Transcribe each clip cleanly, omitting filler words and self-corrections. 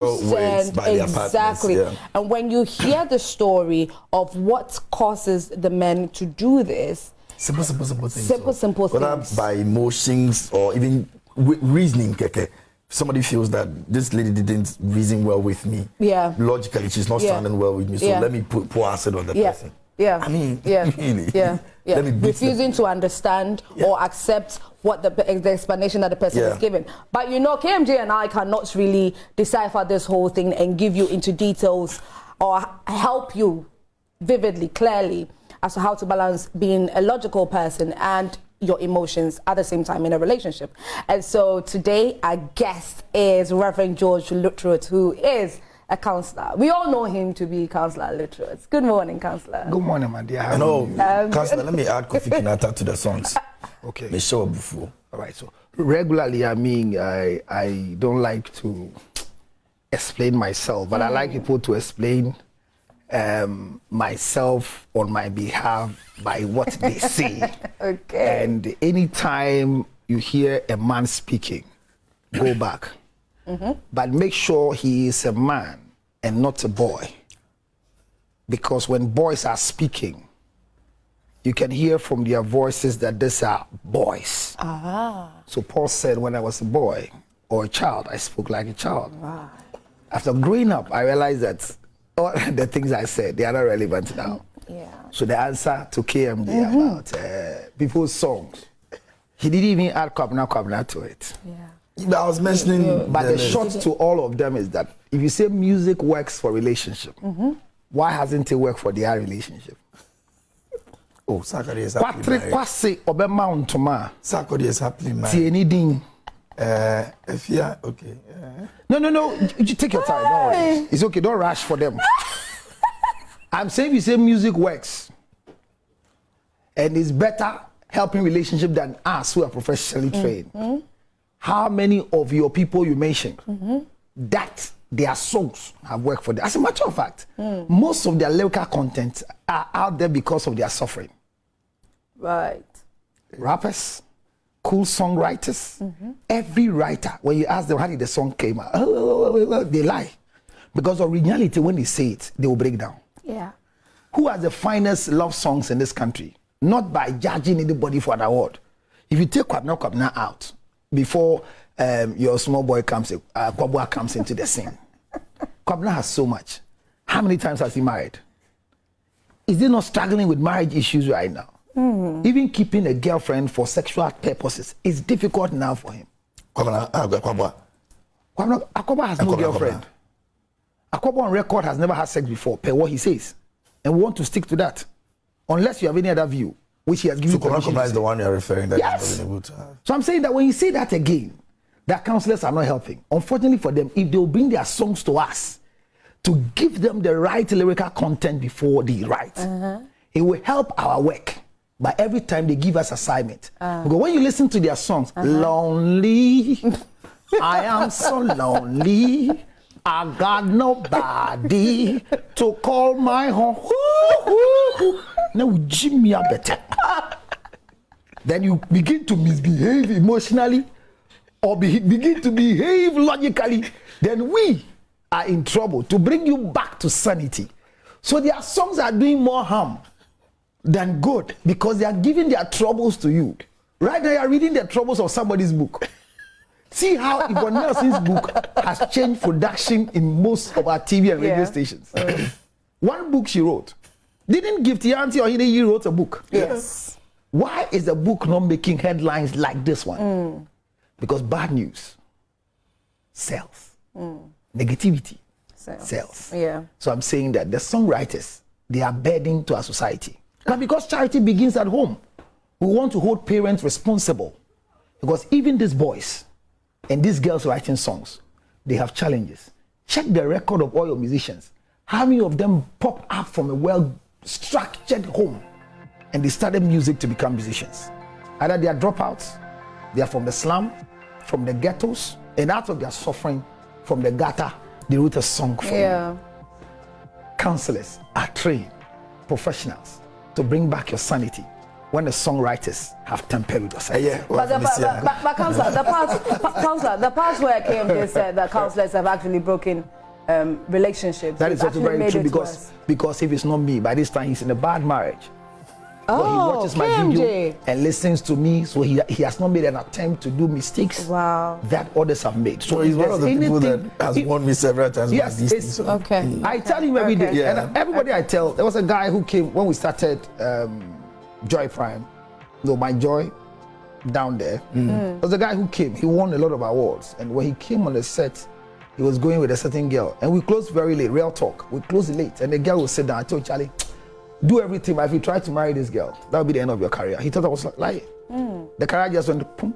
ways by their exactly. partners, yeah. And when you hear the story of what causes the men to do this, simple things. Whether things. By emotions or even reasoning, somebody feels that this lady didn't reason well with me. Yeah. Logically, she's not sounding well with me, so let me pour acid on the person. Yeah. I mean, really. Yeah. Let me refusing to understand or accept what the explanation that the person is giving. But you know, KMJ and I cannot really decipher this whole thing and give you into details or help you vividly, clearly, as to how to balance being a logical person and your emotions at the same time in a relationship. And so today our guest is Reverend George Luttrell, who is a counselor. We all know him to be Counselor Luttrell. Good morning, Counselor. Good morning, my dear. I know, Counselor, let me add Kofi Kinata to the songs. Okay. They show up before. All right, so regularly, I don't like to explain myself, but I like people to explain myself on my behalf by what they say. Okay. And anytime you hear a man speaking, go back. But make sure he is a man and not a boy. Because when boys are speaking, you can hear from their voices that these are boys. So Paul said, when I was a boy or a child, I spoke like a child. Right. After growing up, I realized that all the things I said, they are not relevant now. Yeah. So the answer to KMD about people's songs, he didn't even add kwabna to it. Yeah. I was mentioning, but the short to all of them is that if you say music works for relationship, why hasn't it worked for their relationship? Oh, Sakari is happily married. Sakari is happily married. Okay. No, you take your time. No, it's okay, don't rush for them. I'm saying if you say music works and it's better helping relationship than us who are professionally trained. How many of your people you mentioned that their songs have worked for them? As a matter of fact, most of their lyrical content are out there because of their suffering. Right. Rappers, cool songwriters, every writer, when you ask them how did the song came out, they lie. Because originality, when they say it, they will break down. Yeah. Who has the finest love songs in this country? Not by judging anybody for an award. If you take Kwabna out, before your small boy comes, Kwabwa comes into the scene. Kwabna has so much. How many times has he married? Is he not struggling with marriage issues right now? Even keeping a girlfriend for sexual purposes is difficult now for him. Kwabwa has no girlfriend. Kwabwa on record has never had sex before, per what he says. And we want to stick to that. Unless you have any other view, which he has given permission. So is the one you're referring that yes. He's able to have. So I'm saying that when you say that again, that counselors are not helping. Unfortunately for them, if they'll bring their songs to us to give them the right lyrical content before they write, it will help our work. But every time they give us assignment, because when you listen to their songs, lonely, I am so lonely, I got nobody to call my home. Now Jimmy are better. Then you begin to misbehave emotionally or begin to behave logically. Then we are in trouble to bring you back to sanity. So their songs are doing more harm than good because they are giving their troubles to you. Right now you are reading the troubles of somebody's book. See how Yvonne Nelson's book has changed production in most of our TV and radio stations. One book she wrote didn't give Tianti or he wrote a book. Yes. Why is the book not making headlines like this one? Because bad news sells. Negativity sells. Yeah. So I'm saying that the songwriters, they are burden to our society. But because charity begins at home, we want to hold parents responsible. Because even these boys and these girls writing songs, they have challenges. Check the record of all your musicians. How many of them pop up from a well-structured home and they started music to become musicians? Either they are dropouts, they are from the slum, from the ghettos, and out of their suffering, from the gutter, they wrote a song for you. Counselors are trained professionals to bring back your sanity. when the songwriters have tampered with us. Yeah. But Councillor, the parts where KMJ said that councillors have actually broken relationships. That is also very true because if it's not me, by this time he's in a bad marriage. But he watches my video and listens to me, so he has not made an attempt to do mistakes that others have made. So he's one of the people that has warned me several times. Yes, okay. I tell him every day. Yeah. And everybody I tell, there was a guy who came when we started Joy Prime. No, my Joy down there. There was a guy who came. He won a lot of awards, and when he came on the set, he was going with a certain girl, and we closed very late. Real talk. We closed late, and the girl would sit down. I told Charlie, do everything, but if you try to marry this girl, that will be the end of your career. He thought I was lying. The career just went boom.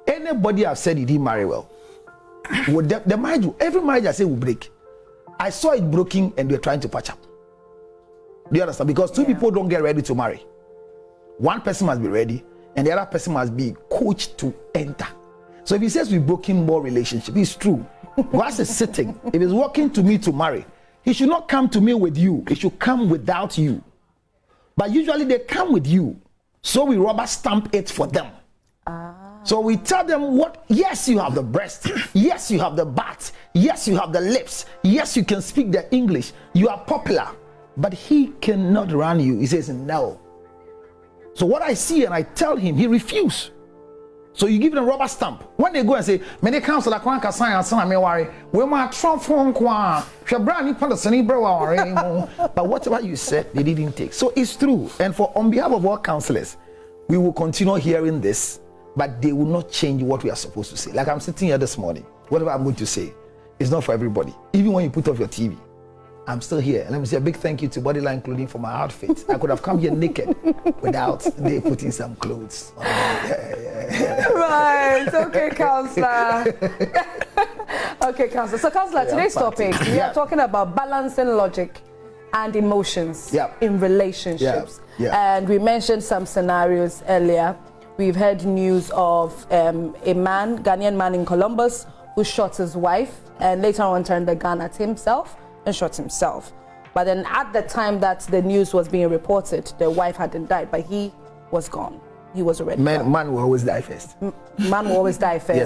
Anybody I've said he didn't marry well, the marriage, every marriage I say will break. I saw it broken and they're trying to patch up. Do you understand? Because two people don't get ready to marry. One person must be ready and the other person must be coached to enter. So if he says we've broken more relationship, it's true. Once it's sitting, if he's walking to me to marry, he should not come to me with you. He should come without you. But usually they come with you. So we rubber stamp it for them. So we tell them what, yes, you have the breast. Yes, you have the butt. Yes, you have the lips. Yes, you can speak the English. You are popular. But he cannot run you. He says no. So what I see and I tell him, he refuses. So you give them rubber stamp. When they go and say, many council are going to sign and son me worry. We might transform kwa. But whatever you said, they didn't take. So it's true. And on behalf of all councillors, we will continue hearing this, but they will not change what we are supposed to say. Like I'm sitting here this morning, whatever I'm going to say is not for everybody. Even when you put off your TV, I'm still here. And let me say a big thank you to Bodyline Clothing for my outfit. I could have come here naked without they putting some clothes on. Right. Okay, Councillor. Okay, Councillor. So, Councillor, today's topic, we are talking about balancing logic and emotions in relationships. And we mentioned some scenarios earlier. We've heard news of a man, Ghanaian man in Columbus, who shot his wife and later on turned the gun at himself and shot himself. But then at the time that the news was being reported, the wife hadn't died, but he was gone. He was already gone. Man will always die first. Man will always die first. Yes.